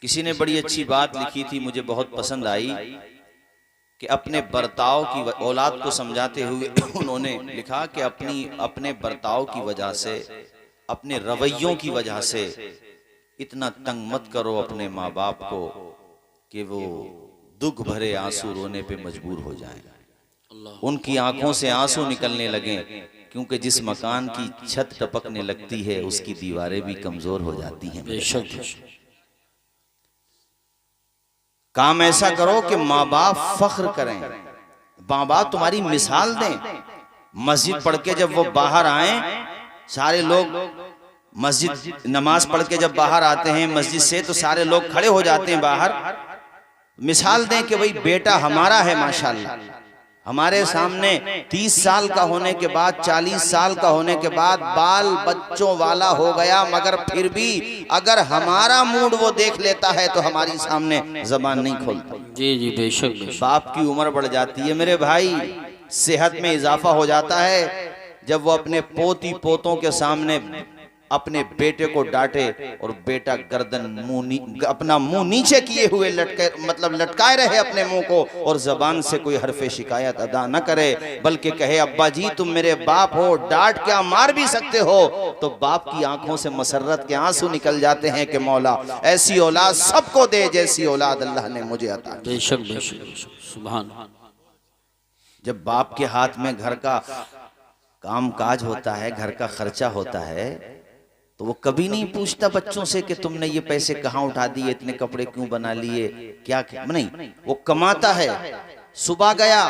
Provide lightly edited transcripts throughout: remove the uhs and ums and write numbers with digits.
किसी ने बड़ी अच्छी बात लिखी थी, मुझे बहुत पसंद आई कि अपने बर्ताव की औलाद को समझाते हुए उन्होंने लिखा कि अपने बर्ताव की वजह से, अपने रवैयों की वजह से इतना तंग मत करो अपने माँ बाप को कि वो दुख भरे आंसू रोने पे मजबूर हो जाएं, उनकी आंखों से आंसू निकलने लगें, क्योंकि जिस मकान की छत टपकने लगती है उसकी दीवारें भी कमजोर हो जाती हैं। बेशक काम ऐसा करो कि माँ बाप फख्र करें, माँ बाप तुम्हारी मिसाल दें। मस्जिद पढ़ के जब वो बाहर आए, सारे लोग मस्जिद नमाज पढ़ के जब बाहर आते हैं मस्जिद से तो सारे लोग खड़े हो जाते हैं बाहर, मिसाल दें कि भाई बेटा हमारा है माशाल्लाह, हमारे सामने 30 साल का होने के बाद, 40 साल का होने के बाद बाल बच्चों वाला हो गया, मगर फिर भी अगर हमारा मूड वो देख लेता है तो हमारी सामने जबान नहीं खोलता। जी जी बेशक। बाप की उम्र बढ़ जाती है मेरे भाई, सेहत में इजाफा हो जाता है, जब वो अपने पोती पोतों के सामने अपने बेटे को डांटे और बेटा गर्दन अपना मुंह नीचे किए हुए लटकाए रहे अपने मुंह को और जबान से कोई हरफे शिकायत अदा न करे, बल्कि कहे अब्बा जी तुम मेरे बाप हो, डांट क्या मार भी सकते हो, तो बाप की आंखों से मसरत के आंसू निकल जाते हैं कि मौला ऐसी औलाद सबको दे जैसी औलाद अल्लाह ने मुझे अता की। बेशक बेशक सुभान। जब बाप के हाथ में घर का काम काज होता है, घर का खर्चा होता है, तो वो कभी नहीं पूछता बच्चों से कि तुमने ये पैसे कहाँ उठा दिए, इतने कपड़े क्यों बना लिए, क्या नहीं, वो कमाता है। सुबह गया,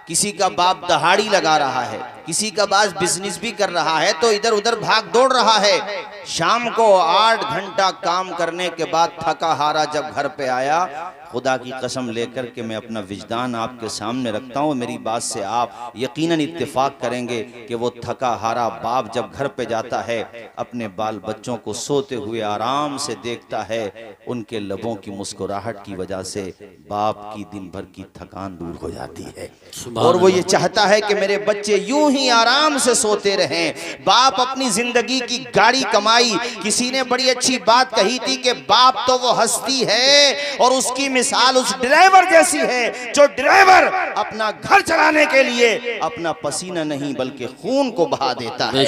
किसी का बाप दहाड़ी लगा रहा है, किसी का बाप बिजनेस भी कर रहा है, तो इधर उधर भाग दौड़ रहा है। शाम को 8 घंटा काम करने के बाद थका हारा जब घर पे आया, खुदा की कसम लेकर के मैं अपना विजदान आपके सामने रखता हूँ, मेरी बात से आप यकीनन इत्तेफाक करेंगे कि वो थका हारा बाप जब घर पे जाता है, अपने बाल बच्चों को सोते हुए आराम से देखता है, उनके लबों की मुस्कुराहट की वजह से बाप की दिन भर की थकान दूर हो जाती है और वो ये चाहता है कि मेरे बच्चे यूं ही आराम से सोते रहें। बाप अपनी जिंदगी की गाड़ी कमाई, किसी ने बड़ी अच्छी बात कही थी कि बाप तो वो हस्ती है और उसकी मिसाल उस ड्राइवर जैसी है जो ड्राइवर अपना घर चलाने के लिए अपना पसीना नहीं बल्कि खून को बहा देता है।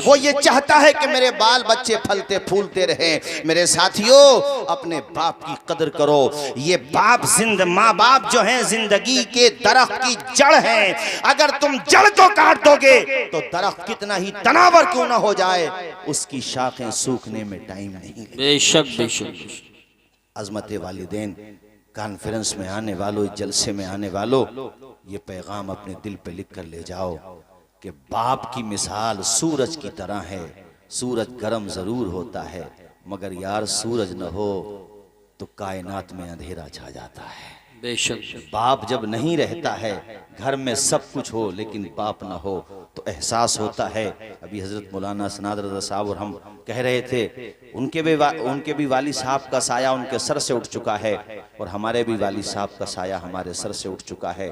वो ये चाहता है कि मेरे बाल बच्चे फलते फूलते रहें। मेरे साथियों, अपने बाप की कदर करो। ये बाप माँ बाप जो हैं जिंदगी के दरख्त की जड़ हैं, अगर तुम जड़ को काट दोगे तो दरख्त कितना ही तनावर क्यों ना हो जाए, उसकी शाखें सूखने में टाइम नहीं लगेगा। बेशक बेशक। अज़मत वालिदैन कॉन्फ्रेंस में आने वालों, जलसे में आने वालों, ये पैगाम अपने दिल पे लिख कर ले जाओ कि बाप की मिसाल सूरज की तरह है। सूरज गर्म जरूर होता है, मगर यार सूरज न हो तो कायनात में अंधेरा छा जाता है। बेशक। बाप जब नहीं रहता है, घर में सब कुछ हो लेकिन बाप ना हो तो एहसास होता है। अभी हजरत मौलाना सनाद रज़ा साहब और हम कह रहे थे, उनके भी वाली साहब का साया उनके सर से उठ चुका है और हमारे भी वाली साहब का साया हमारे सर से उठ चुका है।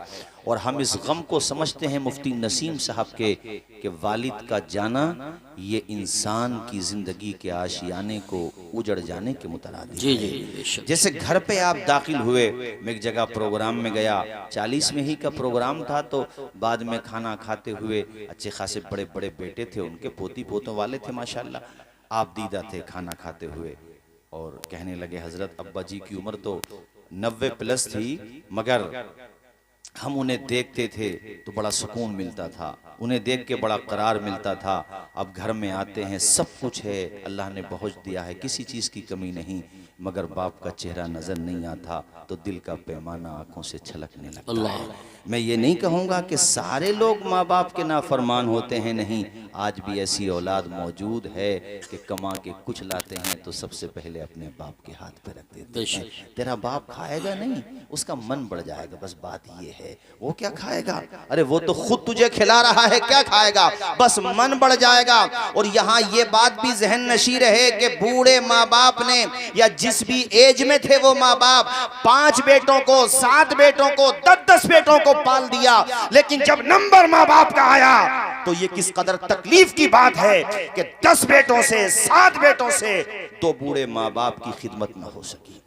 और हम इस गम को समझते हैं मुफ्ती नसीम साहब के कि वालिद का जाना ये इंसान की जिंदगी के आशियाने को उजड़ जाने के मुतरादिफ है। जैसे घर पे आप दाखिल हुए, मैं एक जगह प्रोग्राम में गया, 40 में ही का प्रोग्राम था, तो बाद में खाना खाते हुए अच्छे खासे बड़े बड़े बेटे थे, उनके पोती पोतों वाले थे माशाल्लाह, आप दीदा थे खाना खाते हुए और कहने लगे हजरत अब्बा जी की उम्र तो 90 प्लस थी, मगर हम उन्हें देखते थे तो बड़ा सुकून मिलता था, उन्हें देख के बड़ा करार मिलता था। अब घर में आते हैं, सब कुछ है, अल्लाह ने बहुत दिया है, किसी चीज़ की कमी नहीं, मगर बाप का चेहरा नज़र नहीं आता तो दिल का पैमाना आंखों से छलकने लगता है। मैं ये नहीं कहूँगा कि सारे लोग माँ बाप के नाफरमान होते हैं, नहीं, आज भी ऐसी औलाद मौजूद है कि कमा के कुछ लाते हैं तो सबसे पहले अपने बाप के हाथ पे रख देते हैं। तेरा बाप खाएगा नहीं, उसका मन बढ़ जाएगा, बस बात ये है। वो क्या खाएगा? अरे वो तो खुद तुझे खिला रहा है, क्या खाएगा? बस मन बढ़ जाएगा। और यहाँ ये बात भी जहन नशी रहे कि बूढ़े माँ बाप ने या जिस भी एज में थे वो माँ बाप 5 बेटों को, 7 बेटों को, 10-10 बेटों को पाल दिया, लेकिन जब नंबर माँ बाप का आया तो ये किस कदर तकलीफ की बात है कि 10 बेटों से, 7 बेटों से 2 बूढ़े माँ बाप की खिदमत न हो सकी।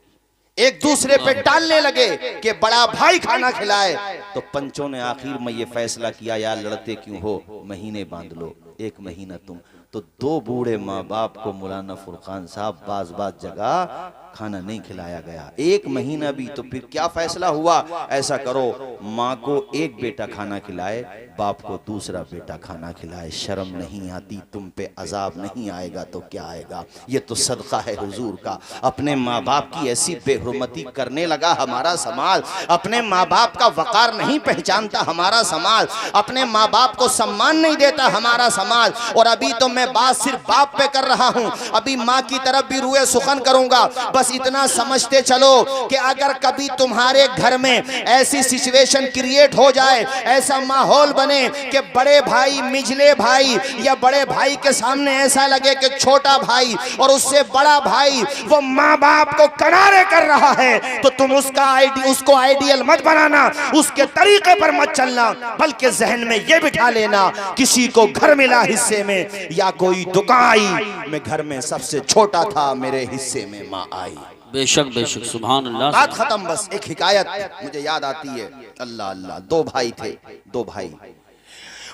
एक दूसरे पे टालने लगे कि बड़ा भाई खाना खिलाए। तो पंचों ने आखिर में ये फैसला किया, यार लड़ते क्यों हो, महीने बांध लो, 1 महीना तुम। तो 2 बूढ़े माँ बाप को मौलाना फुरकान साहब बाज जगह खाना नहीं खिलाया गया 1 महीना भी। तो फिर क्या फैसला हुआ, ऐसा करो माँ को 1 बेटा खाना खिलाए, बाप को दूसरा बेटा खाना खिलाए। शर्म नहीं आती तुम पे, अजाब नहीं आएगा तो क्या आएगा। ये तो सदका है हुजूर का। अपने माँ बाप की ऐसी बेहुरमती करने लगा हमारा समाज, अपने माँ बाप का वकार नहीं पहचानता हमारा समाज, अपने माँ बाप को सम्मान नहीं देता हमारा समाज। और अभी तो मैं बात सिर्फ बाप पे कर रहा हूँ, अभी माँ की तरफ भी रुए सुखन करूंगा। बस इतना समझते चलो कि अगर कभी तुम्हारे घर में ऐसी सिचुएशन क्रिएट हो जाए, ऐसा माहौल बने कि बड़े भाई मिजले भाई या बड़े भाई के सामने ऐसा लगे कि छोटा भाई और उससे बड़ा भाई वो माँ बाप को किनारे कर रहा है, तो तुम उसको आइडियल मत बनाना, उसके तरीके पर मत चलना, बल्कि जहन में ये बिठा लेना, किसी को घर मिला हिस्से में या कोई दुकान आई, मैं घर में सबसे छोटा था, मेरे हिस्से में माँ आई। बेशक बेशक, सुभान अल्लाह। बात खत्म। बस एक हिकायत मुझे याद आती है, अल्लाह अल्लाह। 2 भाई थे, 2 भाई,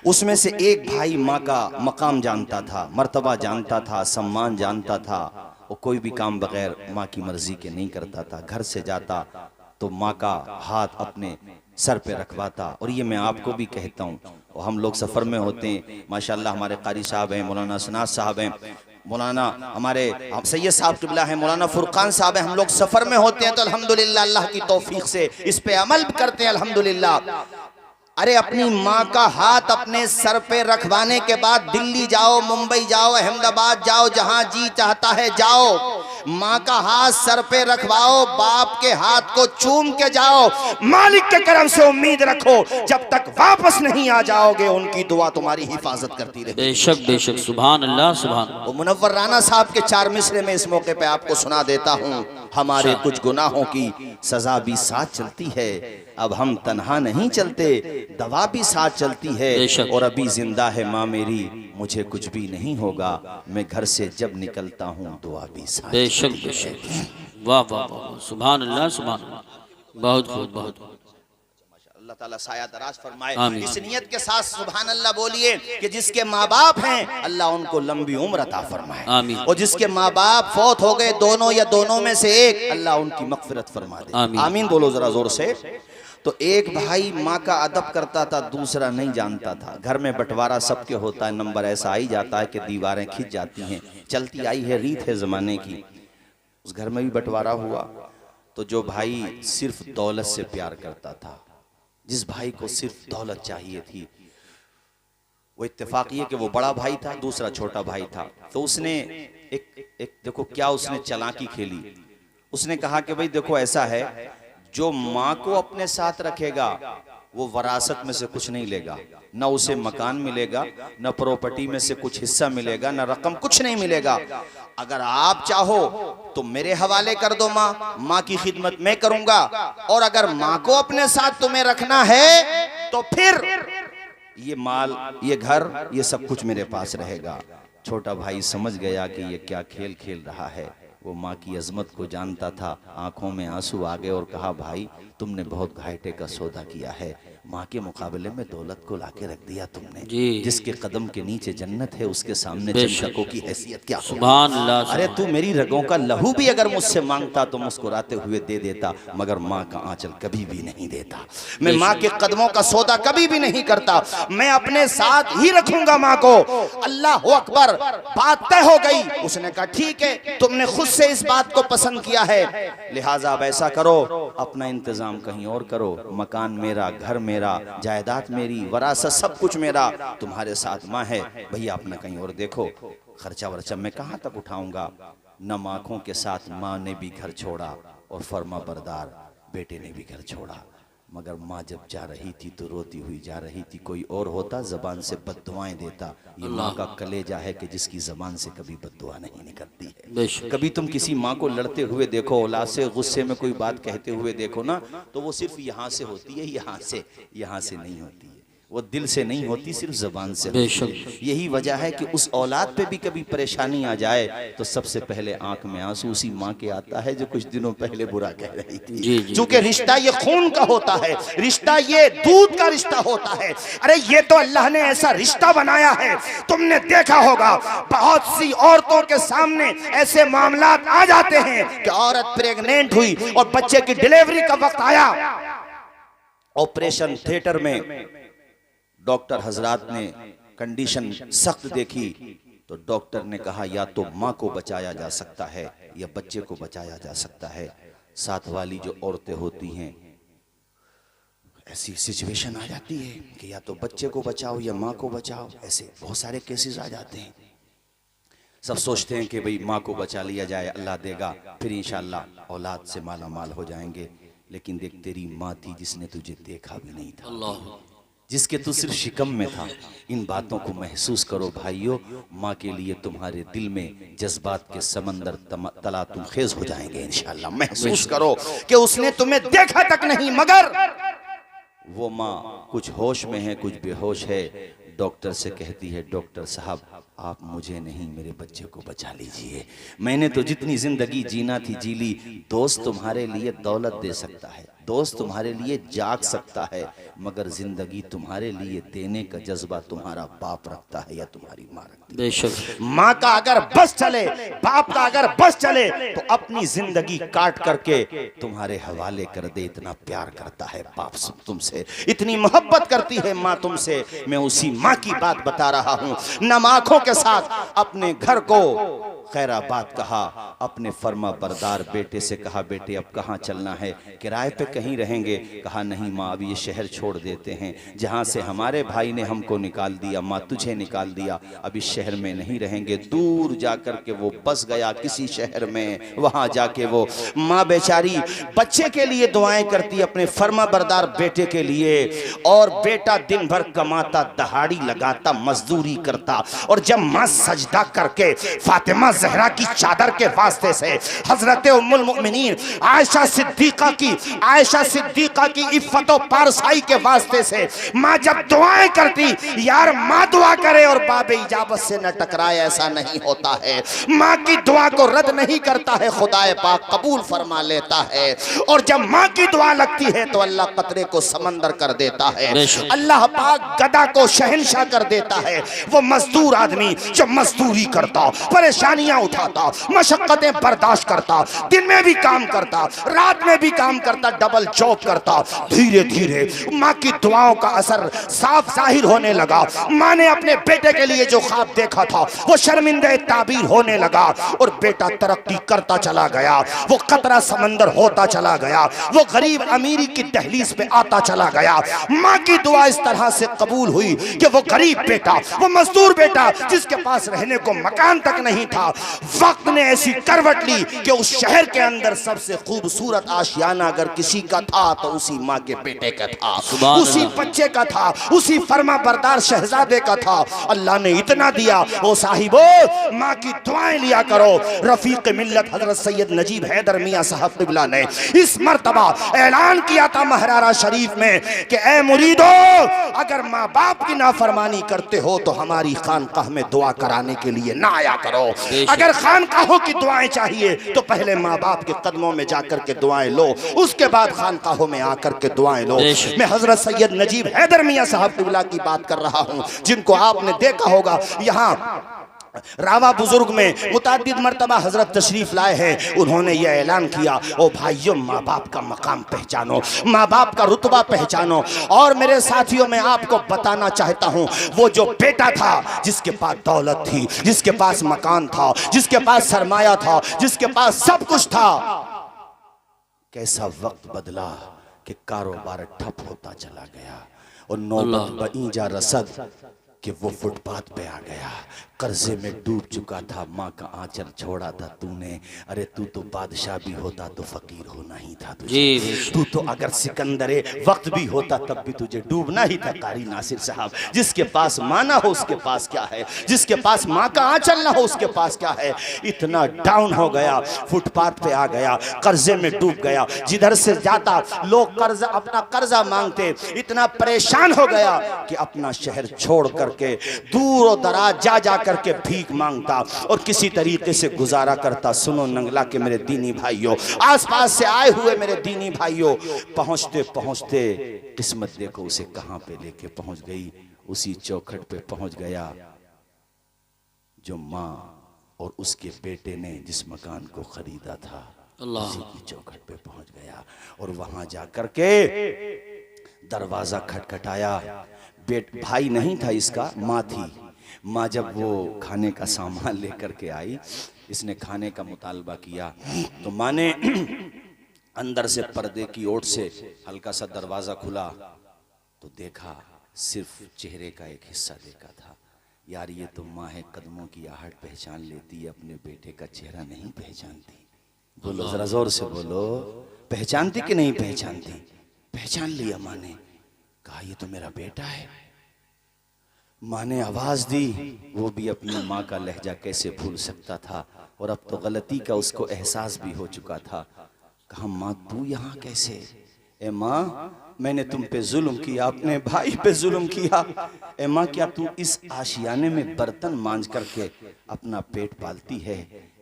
उसमें से एक भाई माँ का मकाम जानता था, मर्तबा जानता था, सम्मान जानता था, और कोई भी काम बगैर माँ की मर्जी के नहीं करता था। घर से जाता तो माँ का हाथ अपने सर पे रखवाता। और ये मैं आपको भी कहता हूँ, और हम लोग सफ़र में होते हैं, माशाल्लाह हमारे कारी साहब हैं, मौलाना सनाज साहब हैं, मौलाना हमारे सैयद साहब किबला है, मौलाना फुरकान साहब है, हम लोग सफ़र में होते हैं तो अल्हम्दुलिल्लाह अल्लाह की तौफीक से इस पे अमल करते हैं अल्हम्दुलिल्लाह। अरे अपनी माँ का हाथ अपने सर पे रखवाने के बाद दिल्ली जाओ, मुंबई जाओ, अहमदाबाद जाओ, जहां जी चाहता है जाओ, माँ का हाथ सर पे रखवाओ, बाप के हाथ को चूम के जाओ। मालिक के करम से उम्मीद रखो जब तक वापस नहीं आ जाओगे उनकी दुआ तुम्हारी हिफाजत करती रहे। बेशक बेशक, सुभान अल्लाह सुभान। वो मुनव्वर राना साहब के 4 मिसरे में इस मौके पे आपको सुना देता हूँ। हमारे कुछ गुनाहों की सजा भी साथ चलती है, अब हम तन्हा नहीं चलते, दवा भी साथ चलती है, और अभी जिंदा है माँ मेरी, मुझे कुछ भी नहीं होगा, मैं घर से जब निकलता हूँ दुआ भी साथ। बेशक बेशक, वाह वाह वाह, सुभान अल्लाह सुभान। बहुत खूब, बहुत खूब। अल्लाह ताला साया दराज फरमाए। इस नियत के साथ सुभान अल्लाह बोलिए कि जिसके माँ बाप हैं अल्लाह उनको लंबी उम्र अता फरमाए, आमीन। और जिसके माँ बाप फौत हो गए, दोनों या दोनों में से एक, अल्लाह उनकी मगफिरत फरमा दे, आमीन। आमीन बोलो जरा जोर से। तो एक भाई माँ का अदब करता था, दूसरा नहीं जानता था। घर में बंटवारा सबके होता है, नंबर ऐसा आई जाता है कि दीवारें खिंच जाती हैं, चलती आई है, रीत है जमाने की। उस घर में भी बंटवारा हुआ। तो जो भाई सिर्फ दौलत से प्यार करता था, जिस भाई को सिर्फ दौलत चाहिए थी, वो इत्तेफाक ये कि वो बड़ा भाई था, दूसरा छोटा भाई था। तो उसने एक देखो क्या उसने चालाकी खेली। उसने कहा कि भाई देखो ऐसा है, जो माँ को अपने साथ रखेगा वो वरासत में से कुछ नहीं लेगा, न उसे मकान मिलेगा, न प्रॉपर्टी में से कुछ हिस्सा मिलेगा, न रकम, कुछ नहीं मिलेगा। अगर आप चाहो तो मेरे हवाले कर दो, माँ की खिदमत मैं करूंगा, और अगर माँ को अपने साथ तुम्हें रखना है तो फिर ये माल, ये घर, ये सब कुछ मेरे पास रहेगा। छोटा भाई समझ गया कि ये क्या खेल खेल रहा है। वो माँ की अजमत को जानता था, आंखों में आंसू आ गए और कहा भाई तुमने बहुत घाटे का सौदा किया है, माँ के मुकाबले में दौलत को लाके रख दिया तुमने। जिसके कदम के नीचे जन्नत है उसके सामने चंचकों की हैसियत क्या? सुभान अल्लाह। अरे तू मेरी रगों का लहू भी अगर मुझसे मांगता तो मुस्कुराते हुए दे देता, मगर माँ का आंचल कभी भी नहीं देता। मैं माँ के कदमों का सौदा कभी भी नहीं करता, मैं अपने साथ ही रखूंगा माँ को। अल्लाह अकबर। बात तय हो गई। उसने कहा ठीक है, तुमने खुद से इस बात को पसंद किया है, लिहाजा अब ऐसा करो, अपना इंतजाम कहीं और करो, मकान मेरा, घर मेरा, जायदाद मेरी, वरासत सब कुछ मेरा, तुम्हारे साथ माँ है, भैया अपना कहीं और देखो, खर्चा वर्चा मैं कहाँ तक उठाऊंगा। नम आंखों के साथ माँ ने भी घर छोड़ा और फर्मा बरदार बेटे ने भी घर छोड़ा। मगर माँ जब जा रही थी तो रोती हुई जा रही थी। कोई और होता जबान से बद्दुआएं देता। ये माँ का कलेजा है कि जिसकी जबान से कभी बद्दुआ नहीं निकलती है। कभी तुम किसी माँ को लड़ते हुए देखो, औलाद से गुस्से में कोई बात कहते हुए देखो ना, तो वो सिर्फ यहाँ से होती है, यहाँ से नहीं होती है। वो दिल से नहीं होती, सिर्फ जबान से बेशक। होती। यही वजह है कि उस औलाद पे भी कभी परेशानी आ जाए तो सबसे पहले आंख में आंसू उसी माँ के आता है जो कुछ दिनों पहले बुरा कह रही जी, थी। जी, क्योंकि रिश्ता ये खून का होता है, रिश्ता ये दूध का रिश्ता होता है। अरे ये तो अल्लाह ने ऐसा रिश्ता बनाया है, तुमने देखा होगा बहुत सी औरतों के सामने ऐसे मामलात आ जाते हैं कि औरत प्रेग्नेंट हुई और बच्चे की डिलीवरी का वक्त आया, ऑपरेशन थिएटर में डॉक्टर हजरात ने कंडीशन सख्त देखी तो डॉक्टर ने कहा या तो माँ को बचाया जा सकता है या बच्चे को बचाया जा सकता है। साथ वाली जो औरतें होती हैं, ऐसी सिचुएशन आ जाती है कि या तो बच्चे को बचाओ या माँ को बचाओ, ऐसे बहुत सारे केसेस आ जाते हैं। सब सोचते हैं कि भाई माँ को बचा लिया जाए, अल्लाह देगा, फिर इंशाअल्लाह औलाद से माला माल हो जाएंगे। लेकिन देख, तेरी माँ थी जिसने तुझे देखा भी नहीं था, अल्लाह, जिसके तू सिर्फ शिकम में था। इन बातों को महसूस करो भाइयों, माँ के लिए तुम्हारे दिल में जज्बात के समंदर तला तुम खेज हो जाएंगे इंशाअल्लाह। महसूस करो कि उसने तुम्हें देखा तक नहीं, मगर वो माँ कुछ होश में है कुछ बेहोश है। डॉक्टर से कहती है, डॉक्टर साहब आप मुझे नहीं मेरे बच्चे को बचा लीजिए, मैंने तो जितनी जिंदगी जीना थी जी ली। दोस्त तुम्हारे लिए दौलत दे सकता है, दोस्त तुम्हारे लिए जाग सकता है, मगर जिंदगी तुम्हारे लिए देने का जज्बा तुम्हारा बाप रखता है या तुम्हारी माँ रखती है। बेशक। माँ का अगर बस चले, बाप का अगर बस चले तो अपनी जिंदगी काट करके तुम्हारे हवाले कर दे। इतना प्यार करता है बाप तुमसे, इतनी मोहब्बत करती है माँ तुमसे। मैं उसी माँ की बात बता रहा हूँ। नम आंखों के साथ अपने घर को खैराबाद कहा, अपने फर्मा बरदार बेटे से कहा, बेटे अब कहाँ चलना है, किराए पे कहीं रहेंगे? कहा नहीं माँ, अब ये शहर छोड़ देते हैं, जहाँ से हमारे भाई ने हमको निकाल दिया, माँ तुझे निकाल दिया, अब इस शहर में नहीं रहेंगे। दूर जाकर के वो बस गया किसी शहर में, वहाँ जाके वो माँ बेचारी बच्चे के लिए दुआएं करती, अपने फर्मा बरदार बेटे के लिए। और बेटा दिन भर कमाता, दहाड़ी लगाता, मजदूरी करता, और जब माँ सजदा करके फातिमा ज़हरा की चादर के वास्ते से हजरत उम्मुल मोमिनीन आयशा सिद्दीका की इफ़्फ़त और पारसाई के वास्ते से माँ जब दुआएं करती, यार माँ दुआ करे और बाबे इजाबत से न टकराए, ऐसा नहीं होता है। माँ की दुआ को रद्द नहीं करता है, खुदाए पाक कबूल फरमा लेता है। और जब माँ की दुआ लगती है तो अल्लाह कतरे को समंदर कर देता है, अल्लाह पाक गदा को शहंशाह कर देता है। वो मजदूर आदमी जो मजदूरी करता, परेशानियां उठाता, मशक्कतें बर्दाश्त करता, दिन में भी काम करता, रात में भी काम करता, डबल जॉब करता, धीरे धीरे माँ की दुआओं का असर साफ जाहिर होने लगा। माँ ने अपने बेटे के लिए जो ख्वाब देखा था वो शर्मिंदे ताबीर होने लगा, और बेटा तरक्की करता चला गया, वो कतरा समंदर होता चला गया, वो गरीब अमीरी की दहलीज पे आता चला गया। माँ की दुआ इस तरह से कबूल हुई कि वो गरीब बेटा, वो मजदूर बेटा जिसके पास रहने को मकान तक नहीं था, वक्त ने ऐसी करवट ली कि उस शहर के अंदर सबसे खूबसूरत आशियाना अगर किसी का था तो उसी माँ के बेटे का था, उसी बच्चे का था, उसी फर्मा बरदार शहजादे का था। अल्लाह ने इतना दिया। ओ साहिबो, माँ की दुआएं लिया करो। रफीक मिल्लत हजरत सैयद नजीब हैदर मियाँ साहब क़िबला ने इस मर्तबा ऐलान किया था महरारा शरीफ में कि ए मुरीदो, अगर माँ बाप की नाफरमानी करते हो तो हमारी खानकाह में दुआ कराने के लिए ना आया करो। अगर खानकाहों की दुआएं चाहिए तो पहले माँ बाप के कदमों में जाकर के दुआएं लो, उसके बाद खानकाहों में आकर के दुआएं लो। मैं हजरत सैयद नजीब हैदर मियाँ साहब क़िबला की बात कर रहा हूँ, जिनको आपने देखा होगा यहाँ रावा बुजुर्ग में मुतादिद मर्तबा हजरत तशरीफ लाए हैं। उन्होंने ये ऐलान किया, ओ भाइयों, माँ बाप का मकाम पहचानो, माँ बाप का रुतबा पहचानो। और मेरे साथियों, मैं आपको बताना चाहता हूँ, वो जो बेटा था जिसके पास दौलत थी, जिसके पास मकान था, जिसके पास सरमाया था, जिसके पास सब कुछ था, कैसा वक्त बदला कि कारोबार ठप होता चला गया। और नौबत बईजा रसद, कि वो फुटपाथ पे आ गया, कर्जे में डूब चुका था, माँ का आंचल छोड़ा था तूने। अरे तू तो बादशाह भी होता तो फकीर होना ही था तुझे। तू तो अगर सिकंदरे वक्त भी होता तब भी तुझे डूबना ही था। कारी नासिर साहब, जिसके पास माँ ना हो उसके पास क्या है, जिसके पास माँ का आंचल ना हो उसके पास क्या है। इतना डाउन हो गया, फुटपाथ पे आ गया, कर्जे में डूब गया। जिधर से जाता लोग कर्जा, अपना कर्जा मांगते। इतना परेशान हो गया कि अपना शहर छोड़ करके दूर और दराज जा जा करके भीख मांगता और किसी तरीके से गुजारा करता। सुनो नंगला के मेरे दीनी भाइयों, आसपास से आए हुए मेरे दीनी भाइयों, पहुंचते पहुंचते किस्मत देखो उसे कहां पे लेके पहुंच गई। उसी चौखट पे पहुंच गया जो माँ और उसके बेटे ने जिस मकान को खरीदा था, उसी की चौखट पे पहुंच गया। और वहां जाकर के दरवाजा खटखटाया। भाई नहीं था इसका, माँ थी। माँ जब वो खाने का सामान लेकर के आई, इसने खाने का मुतालबा किया तो माँ ने अंदर से पर्दे की ओट से हल्का सा दरवाजा खुला तो देखा, सिर्फ चेहरे का एक हिस्सा देखा था। यार ये तो माँ है, कदमों की आहट पहचान लेती है, अपने बेटे का चेहरा नहीं पहचानती। बोलो जरा जोर से बोलो, पहचानती कि नहीं पहचानती? पहचान लिया माँ ने। कहा ये तो मेरा बेटा है। माँ ने आवाज दी, वो भी अपनी माँ का लहजा कैसे भूल सकता था, और अब तो गलती का उसको एहसास भी हो चुका था। कहा माँ तू यहाँ कैसे? ए माँ मैंने तुम पे जुल्म किया, अपने भाई पे जुल्म किया। ए माँ क्या तू इस आशियाने में बर्तन मांज करके अपना पेट पालती है?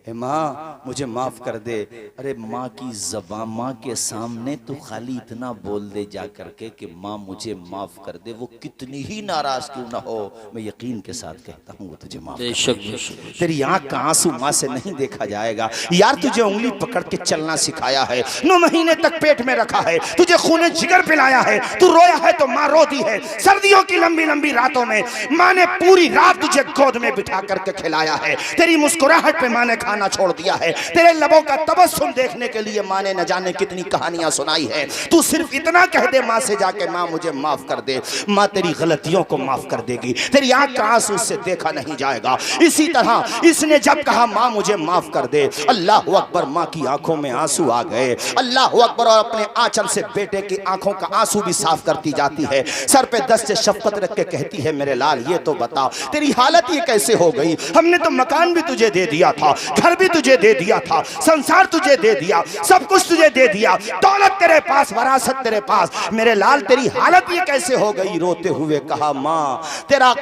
ए माँ मुझे माफ कर दे। अरे माँ की ज़बान, माँ के सामने तो खाली इतना बोल दे जा करके कि माँ मुझे माफ कर दे, वो कितनी ही नाराज क्यों ना हो, मैं यकीन के साथ कहता हूँ वो तुझे माफ कर दे। तेरी आँख का आंसू माँ से नहीं देखा जाएगा। यार तुझे उंगली पकड़ के चलना सिखाया है, 9 महीने तक पेट में रखा है, तुझे खूने जिगर पिलाया है, तू रोया है तो माँ रोती है। सर्दियों की लंबी लंबी रातों में माँ ने पूरी रात तुझे गोद में बिठा करके खिलाया है। तेरी मुस्कुराहट पे माँ ने खाना छोड़ दिया है, तेरे लबों का तबस्सुम देखने के लिए माँ ने न जाने कितनी कहानियां सुनाई है। तू सिर्फ इतना कह दे माँ से जाके माँ मुझे माफ कर दे, माँ तेरी गलतियों को माफ कर देगी, तेरी आंख का आंसू उससे देखा नहीं जाएगा। इसी तरह इसने जब कहा माँ मुझे माफ कर दे, अल्लाह अकबर, माँ की आंखों में आंसू आ गए। अल्लाह अकबर, और अपने आंचल से बेटे की आंखों का आंसू भी साफ करती जाती है। सर पे दस्त से शफकत रख के कहती है मेरे लाल ये तो बता तेरी हालत ये कैसे हो गई? हमने तो मकान भी तुझे दे दिया था, घर भी तुझे दे दिया था, संसार तुझे दे दिया, सब कुछ तुझे दे दिया, दौलत तेरे पास, वरासत तेरे पास, मेरे लाल तेरी हालत ये कैसे हो गई? रोते हुए कहा माँ तेरा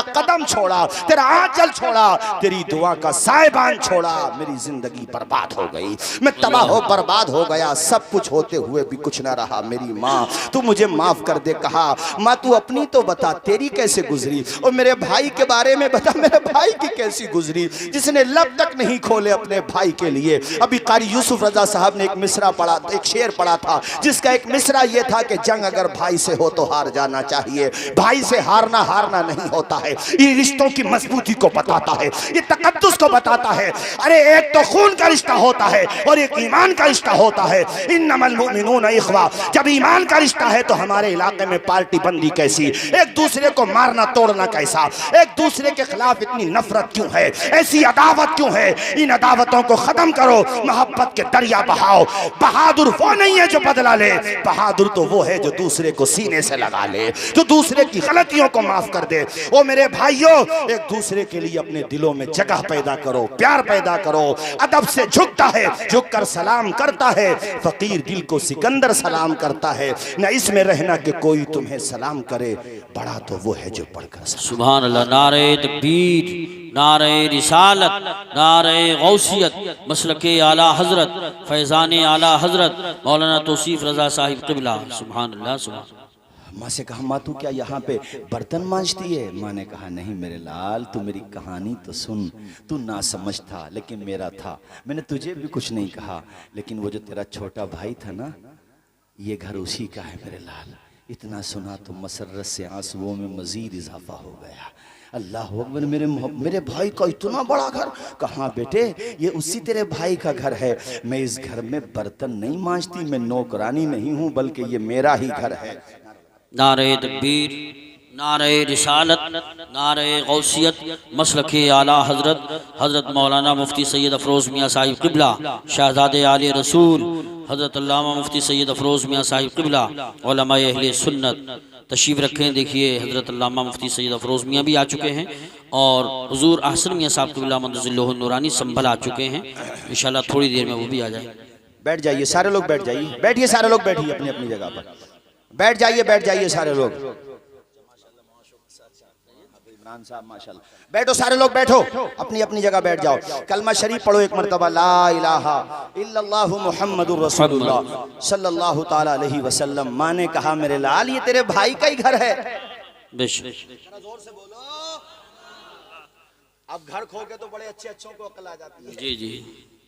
कदम छोड़ा, तेरा आंचल छोड़ा, तेरी दुआ का साहिबान छोड़ा, मेरी जिंदगी बर्बाद हो गई, मैं तबाह हो बर्बाद हो गया, सब कुछ होते हुए भी कुछ ना रहा। मेरी माँ तू मुझे माफ कर दे। कहा माँ तू अपनी तो बता तेरी कैसे गुजरी, और मेरे भाई के बारे में बता, मेरे भाई की कैसी गुजरी जिसने लब तक नहीं खोले अपने भाई के लिए। अभी कारी यूसुफ रजा साहब ने एक मिसरा पढ़ा, एक शेर पढ़ा था, जिसका एक मिसरा ये था कि जंग अगर भाई से हो तो हार जाना चाहिए, भाई से हारना नहीं होता है। ये रिश्तों की मजबूती को बताता है, ये तकद्दुस को बताता है। अरे एक तो खून का रिश्ता होता है और एक ईमान का रिश्ता होता है। इन्नमल मुमिनूना इख्वा, जब ईमान का रिश्ता है तो हमारे इलाके में पार्टी बंदी कैसी, एक दूसरे को मारना तोड़ना कैसा, एक दूसरे के खिलाफ इतनी नफरत क्यों है, ऐसी अदावत क्यों है? इन अदावतों को खत्म करो, मोहब्बत के दरिया बहाओ। बहादुर वो नहीं है जो बदला ले, बहादुर तो वो है जो दूसरे को सीने से लगा ले, जो दूसरे की गलतियों को माफ कर दे। ओ मेरे भाइयों, एक दूसरे के लिए अपने दिलों में जगह पैदा करो, प्यार पैदा करो। अदब से झुकता है, झुक कर सलाम करता है, फकीर दिल को सिकंदर सलाम करता है। न इसमें रहना कि कोई तुम्हें सलाम करे, बड़ा तो वो है जो पढ़कर सुभान अल्लाह। नारे तकबीर, नारे रिसालत, नारे गौसियत, मसलके आला हजरत, फैज़ाने आला हजरत मौलाना तौसीफ रजा साहिब क़िबला। सुभान अल्लाह, सुभान। माँ से कहा माँ तू क्या यहाँ पे बर्तन मांजती है? माँ ने कहा नहीं मेरे लाल, तू मेरी कहानी तो सुन, तू ना समझ था लेकिन मेरा था, मैंने तुझे भी कुछ नहीं कहा, लेकिन वो जो तेरा छोटा भाई था ना, ये घर उसी का है मेरे लाल। इतना सुना तो मसरत से आंसुओं में मजीद इजाफा हो गया। अल्लाह अकबर, मेरे भाई का इतना बड़ा घर? कहाँ बेटे, ये उसी तेरे भाई का घर है। मैं इस घर में बर्तन नहीं मांजती, मैं नौकरानी नहीं हूँ, बल्कि ये मेरा ही घर है। नारे तकबीर, नारे रिसालत, नारे गौसियत, मसलक आला हज़रत हज़रत मौलाना मुफ्ती सैयद अफरोज़ मियाँ साहिब क़िबला, शहज़ादे आले रसूल हज़रत अल्लामा मुफ्ती सैयद अफरोज़ मियाँ साहिब क़िबला, उलमाए अहले सुन्नत तशरीफ़ रखें। देखिए हज़रत अल्लामा मुफ्ती सैयद अफरोज़ मियाँ भी आ चुके हैं और हुज़ूर अहसन मियाँ साहब क़िबला मंदज़िल्लुहु नूरानी संभल आ चुके हैं। इंशाअल्लाह थोड़ी देर में वो भी आ जाए। बैठ जाइए सारे लोग, बैठ जाइए, बैठिए सारे लोग, बैठिए अपनी अपनी जगह पर, बैठ जाइए सारे लोग। इमरान साहब माशाल्लाह, बैठो सारे लोग, बैठो अपनी अपनी जगह बैठ जाओ। कलमा शरीफ पढ़ो एक मरतबा, ला इलाहा इल्लल्लाहु मुहम्मदुर रसूलुल्लाह सल्लल्लाहु ताला अलैहि वसल्लम। माँ ने कहा मेरे लाल ये तेरे भाई का ही घर है। जोर से बोलो। अब घर खो के तो बड़े अच्छे अच्छों को अकल आ जाती है। जी जी,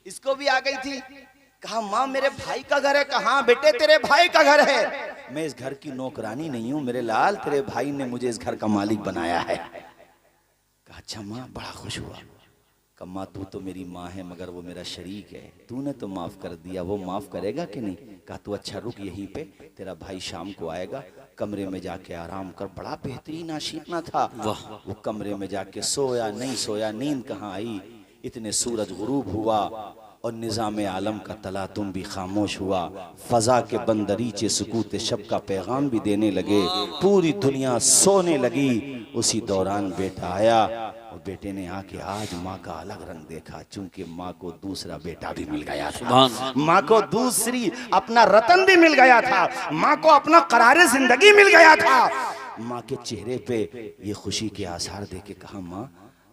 इसको भी आ गई थी। कहा माँ मेरे भाई का घर है। कहा बेटे तेरे भाई का घर है, मैं इस घर की नौकरानी नहीं हूँ मेरे लाल, तेरे भाई ने मुझे इस घर का मालिक बनाया है। कहा अच्छा माँ, बड़ा खुश हुआ। कहा माँ तू तो मेरी माँ है मगर वो मेरा शरीक है, तूने तो माफ कर दिया, वो माफ करेगा कि नहीं? कहा तू अच्छा रुक यहीं पे, तेरा भाई शाम को आएगा, कमरे में जाके आराम कर। बड़ा बेहतरीन आशियाना था। वो कमरे में जाके सोया नहीं सोया, नींद कहाँ आई। इतने सूरज गुरूब हुआ और निज़ाम आलम का तला तुम भी खामोश हुआ। फ़ज़ा के बंदरीचे सुकूत शब का पैगाम भी देने लगे। पूरी दुनिया सोने लगी। उसी दौरान बेटा आया और बेटे ने आके आज माँ का अलग रंग देखा, चूंकि माँ को दूसरा बेटा भी मिल गया था, माँ को दूसरी अपना रतन भी मिल गया था, माँ को अपना करारे जिंदगी मिल गया था। माँ के चेहरे पे ये खुशी के आसार देके कहा माँ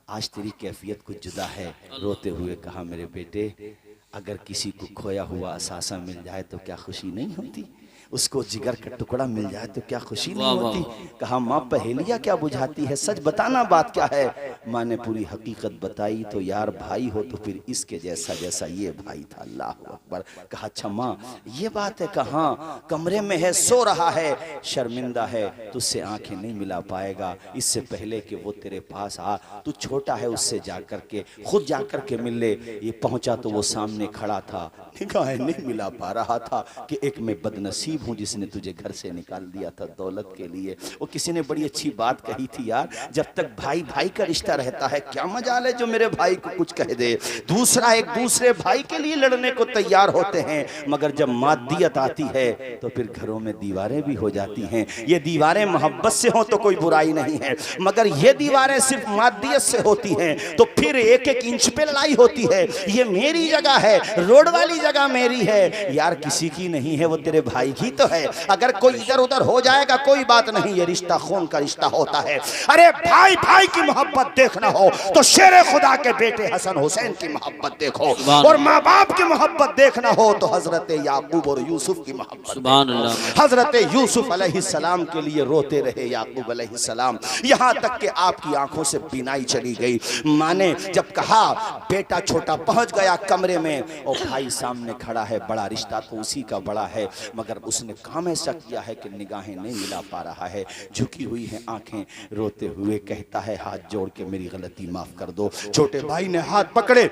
आज तेरी कैफियत कुछ जुदा है। रोते हुए कहा मेरे बेटे अगर किसी को खोया हुआ असासा मिल जाए तो क्या खुशी नहीं होती, उसको जिगर का टुकड़ा मिल जाए तो क्या खुशी नहीं होती। कहा माँ पहेलियाँ क्या बुझाती है, सच बताना बात क्या है। माँ ने पूरी हकीकत बताई। तो यार भाई हो तो फिर इसके जैसा जैसा ये भाई था। अल्लाह अकबर। कहा अच्छा माँ ये बात है। कहा कमरे में है, सो रहा है, शर्मिंदा है, तुझसे आंखें नहीं मिला पाएगा। इससे पहले कि वो तेरे पास आ, तू छोटा है, उससे जा करके खुद जा करके मिल ले। ये पहुंचा तो वो सामने खड़ा था, निगाहें नहीं मिला पा रहा था कि एक मैं बदनसीब हूँ जिसने तुझे घर से निकाल दिया था दौलत के लिए। वो किसी ने बड़ी अच्छी बात कही थी यार, जब तक भाई भाई का रिश्ता रहता है क्या मजाल है जो मेरे भाई को कुछ कह दे। दूसरा एक दूसरे भाई के लिए लड़ने को तैयार होते हैं, मगर जब मादियत आती है तो फिर घरों में दीवारें भी हो जाती हैं। ये दीवारें मोहब्बत से हो तो कोई बुराई नहीं है, मगर ये दीवारें सिर्फ मादियत से होती हैं तो फिर एक एक इंच पे लड़ाई होती है। ये मेरी जगह है, रोड वाली जगह मेरी है यार, किसी की नहीं है, वो तेरे भाई की तो है। अगर कोई इधर उधर हो जाएगा कोई बात नहीं, ये रिश्ता खून का रिश्ता होता है। अरे भाई भाई की मोहब्बत देखना हो तो शेरे खुदा के बेटे हसन हुसैन की मोहब्बत देखो, और माँ बाप की मोहब्बत देखना हो तो हजरत याकूब और यूसुफ की मोहब्बत। हजरत यूसुफ अलैहिस्सलाम के लिए रोते रहे याकूब अलैहिस्सलाम, यहाँ तक कि आपकी आंखों से बिनाई चली गई। माँ ने जब कहा बेटा छोटा पहुंच गया कमरे में और भाई सामने खड़ा है, बड़ा रिश्ता तो उसी का बड़ा है, मगर उसने काम ऐसा किया है कि निगाहें नहीं मिला पा रहा है, झुकी हुई हैं आंखें, रोते हुए कहता है हाथ जोड़ के मेरी गलती माफ कर दो। छोटे भाई ने हाथ पकड़े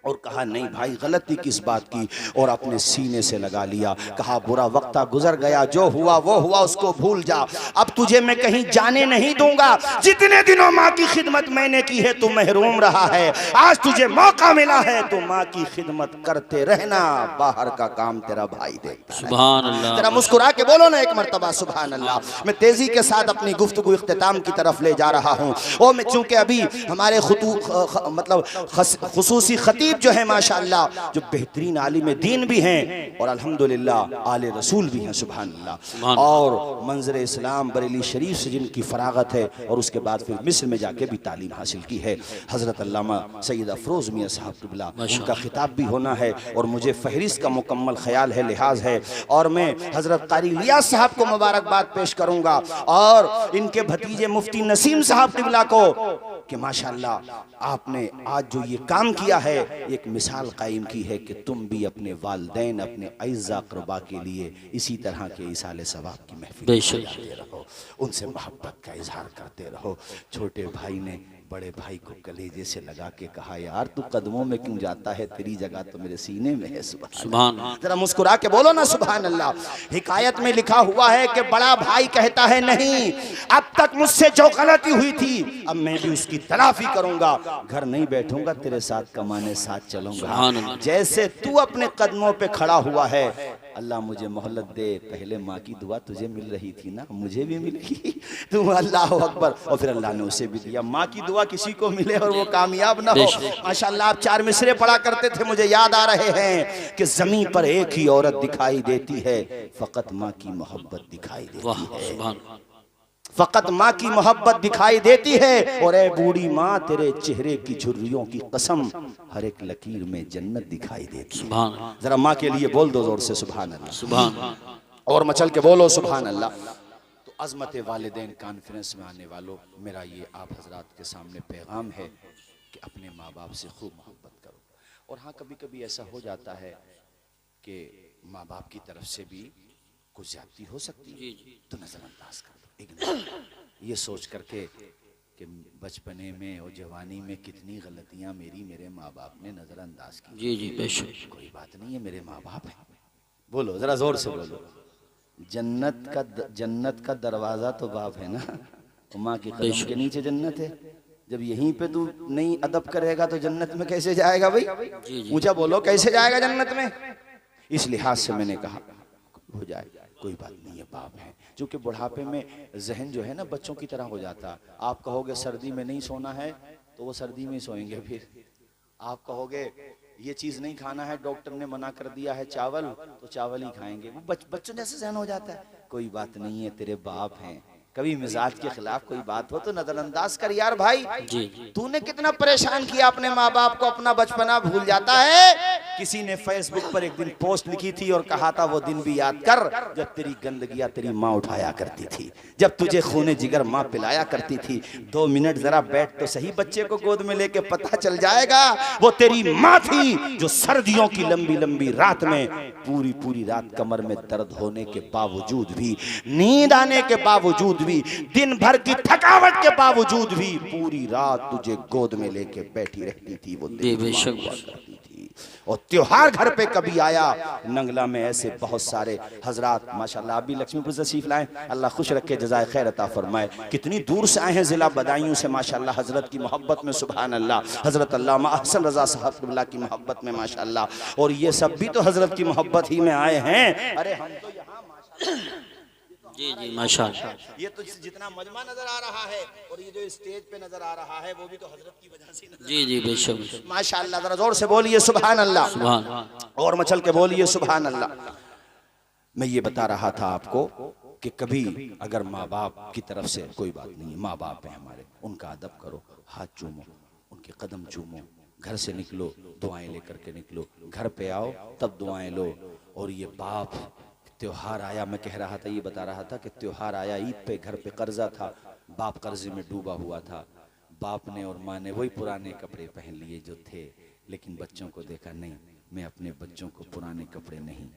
और कहा नहीं भाई गलती किस बात की, और अपने सीने से लगा लिया। कहा बुरा वक्त गुजर गया, जो हुआ वो हुआ, उसको भूल जा। अब तुझे मैं कहीं जाने नहीं दूंगा, जितने दिनों माँ की खिदमत मैंने की है तू महरूम रहा है, आज तुझे मौका मिला है तो माँ की खिदमत करते रहना, बाहर का काम तेरा भाई देखता है। सुभान अल्लाह। तेरा मुस्कुरा के बोलो ना एक मरतबा सुभान अल्लाह। मैं तेजी के साथ अपनी गुफ्तगू इख्तिताम की तरफ ले जा रहा हूँ। और मैं चूंकि अभी हमारे खुसूसी खतीब जो है माशाअल्लाह, जो बेहतरीन आलिम दीन भी हैं और अल्हम्दुलिल्लाह आले रसूल भी हैं सुभान अल्लाह, और मंजर इस्लाम बरेली शरीफ से जिनकी फरागत है और उसके बाद फिर मिस्र में जाके भी तालीम हासिल की है, हज़रत अल्लामा सैयद अफरोज़ मियाँ साहब क़िबला, उनका खिताब भी होना है और मुझे फहरिस्त का मुकम्मल ख्याल है, लिहाज है, और मैं हज़रत कारी इलियास साहब को मुबारकबाद पेश करूँगा और इनके भतीजे मुफ्ती नसीम साहब क़िबला को कि माशाअल्लाह आपने आज जो ये काम किया है, एक मिसाल कायम की है कि तुम भी अपने वालिदैन अपने अइज़ा क़ुरबा के लिए इसी तरह के इसाले सवाब की महफिल करते रहो, उनसे मोहब्बत का इजहार करते रहो। छोटे भाई ने बड़े भाई को कलेजे से लगा के कहा, यार तू कदमों में क्यों जाता है, तेरी जगह तो मेरे सीने में है। सुभान अल्लाह। जरा मुस्कुरा के बोलो ना सुभान अल्लाह। हिकायत में लिखा हुआ है कि बड़ा भाई कहता है, नहीं अब तक मुझसे जो गलती हुई थी अब मैं भी उसकी तलाफी करूंगा, घर नहीं बैठूंगा, तेरे साथ कमाने साथ चलूंगा। जैसे तू अपने कदमों पे खड़ा हुआ है, अल्लाह मुझे मोहल्लत दे, पहले माँ की दुआ तुझे मिल रही थी ना, मुझे भी मिलेगी। तू अल्लाह अकबर। और फिर अल्लाह ने उसे भी दिया। माँ की दुआ किसी को मिले और वो कामयाब ना हो। माशाअल्लाह आप 4 मिसरे पढ़ा करते थे, मुझे याद आ रहे हैं कि जमीन पर एक ही औरत दिखाई देती है, फकत माँ की मोहब्बत दिखाई देती है, फकत माँ की मोहब्बत दिखाई देती है। और ए बूढ़ी माँ, तेरे चेहरे की झुर्रियों की कसम, हर एक लकीर में जन्नत दिखाई देती है। जरा माँ के लिए बोल दो जोर से सुभान अल्लाह, सुभान, और मचल के बोलो सुभान अल्लाह। तो अज़मत वालिदैन कॉन्फ्रेंस में आने वालों, मेरा ये आप हजरात के सामने पैगाम है कि अपने माँ बाप से खूब मोहब्बत करो। और हाँ, कभी कभी ऐसा हो जाता है कि माँ बाप की तरफ से भी कुछ ज्यादती हो सकती है, तो नजरअंदाज कर दो, ये सोच करके कि बचपने में और जवानी में कितनी गलतियां मेरे माँ बाप ने नजरअंदाज की। जी जी बेशक, कोई बात नहीं है, मेरे माँ बाप है। बोलो जरा जोर से बोलो, जन्नत का दरवाजा तो बाप है ना, तो माँ के कदम के नीचे जन्नत है। जब यहीं पे तू नहीं अदब करेगा तो जन्नत में कैसे जाएगा भाई? ऊंचा बोलो, कैसे जाएगा जन्नत में? इस लिहाज से मैंने कहा हो जाएगा, कोई बात नहीं है, बाप है। क्योंकि बुढ़ापे में जहन जो है ना बच्चों की तरह हो जाता। आप कहोगे सर्दी में नहीं सोना है तो वो सर्दी में सोएंगे, फिर आप कहोगे ये चीज नहीं खाना है, डॉक्टर ने मना कर दिया है चावल, तो चावल ही खाएंगे। वो बच्चों जैसे जहन हो जाता है। कोई बात नहीं है, तेरे बाप हैं। कभी मिजाज के खिलाफ कोई बात हो तो नजरअंदाज कर यार भाई। तूने कितना परेशान किया अपने माँ बाप को, अपना बचपना भूल जाता है। किसी ने फेसबुक पर एक दिन पोस्ट लिखी थी और कहा था वो दिन भी याद कर जब तेरी गंदगियां तेरी माँ उठाया करती थी, जब तुझे खूने जिगर माँ पिलाया करती थी। 2 मिनट जरा बैठ तो सही बच्चे को गोद में लेके, पता चल जाएगा वो तेरी माँ थी जो सर्दियों की लंबी लंबी रात में पूरी रात कमर में दर्द होने के बावजूद भी, नींद आने के बावजूद भी, दिन भर की थकावट के बावजूद भी पूरी रात तुझे गोद में लेके बैठी रहती थी। वो बेशक करती थी। और त्योहार घर पे कभी आया, नंगला में ऐसे बहुत सारे हजरात माशाल्लाह अभी लक्ष्मीपुर से तशरीफ लाए, अल्लाह खुश रखे, जज़ाए खैर अता फरमाए। कितनी दूर से आए हैं, जिला बदायूं से माशाल्लाह, हजरत की मोहब्बत में सुभान अल्लाह, हजरत अल्लामा अहसन रजा साहब क़िबला की मोहब्बत में माशाल्लाह। और ये सब भी तो हजरत की मोहब्बत ही में आए हैं। अरे हम तो यहाँ माशाल्लाह, जी जी माशाल्लाह, ये तो जितना मजमा नजर आ रहा है और ये जो स्टेज पे नजर आ रहा है वो भी तो हजरत की वजह से नजर। जी जी बेशक माशाल्लाह, जरा जोर से बोलिए सुभान अल्लाह, सुभान, और मचल के बोलिए सुभान अल्लाह। मैं ये बता रहा था आपको कि कभी अगर माँ बाप की तरफ से कोई बात नहीं है, माँ बाप है हमारे, उनका अदब करो, हाथ चूमो, उनके कदम चूमो, घर से निकलो दुआएं लेकर के निकलो, घर पे आओ तब दुआएं लो। और ये बाप, त्योहार आया, मैं कह रहा था, ये बता रहा था कि त्योहार आया, ईद पे घर पे कर्जा था, बाप कर्जे में डूबा हुआ था। बाप ने और माँ ने वही पुराने कपड़े पहन लिए जो थे, लेकिन बच्चों को देखा नहीं, मैं अपने बच्चों को पुराने कपड़े नहीं,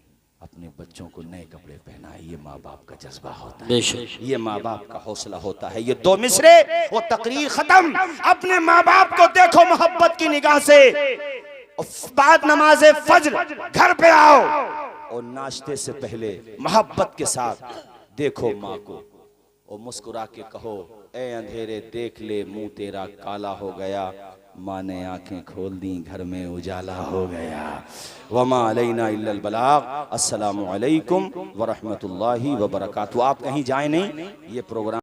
अपने बच्चों को नए कपड़े पहनाए। ये माँ बाप का जज्बा होता है, ये माँ बाप का हौसला होता है। ये 2 मिसरे वो तकरीर खत्म। अपने माँ बाप को देखो मोहब्बत की निगाह से, बाद नमाज़े फज्र घर पे आओ और नाश्ते से पहले मोहब्बत के साथ देखो माँ को और मुस्कुरा के कहो, ए अंधेरे देख ले मुंह तेरा काला हो गया, माँ ने आंखें खोल दी, घर में उजाला हो गया। वमा अलैना इल्लल बलाग। अस्सलामु अलैकुम व रहमतुल्लाहि व बरकातहू। आप कहीं जाए नहीं, ये प्रोग्राम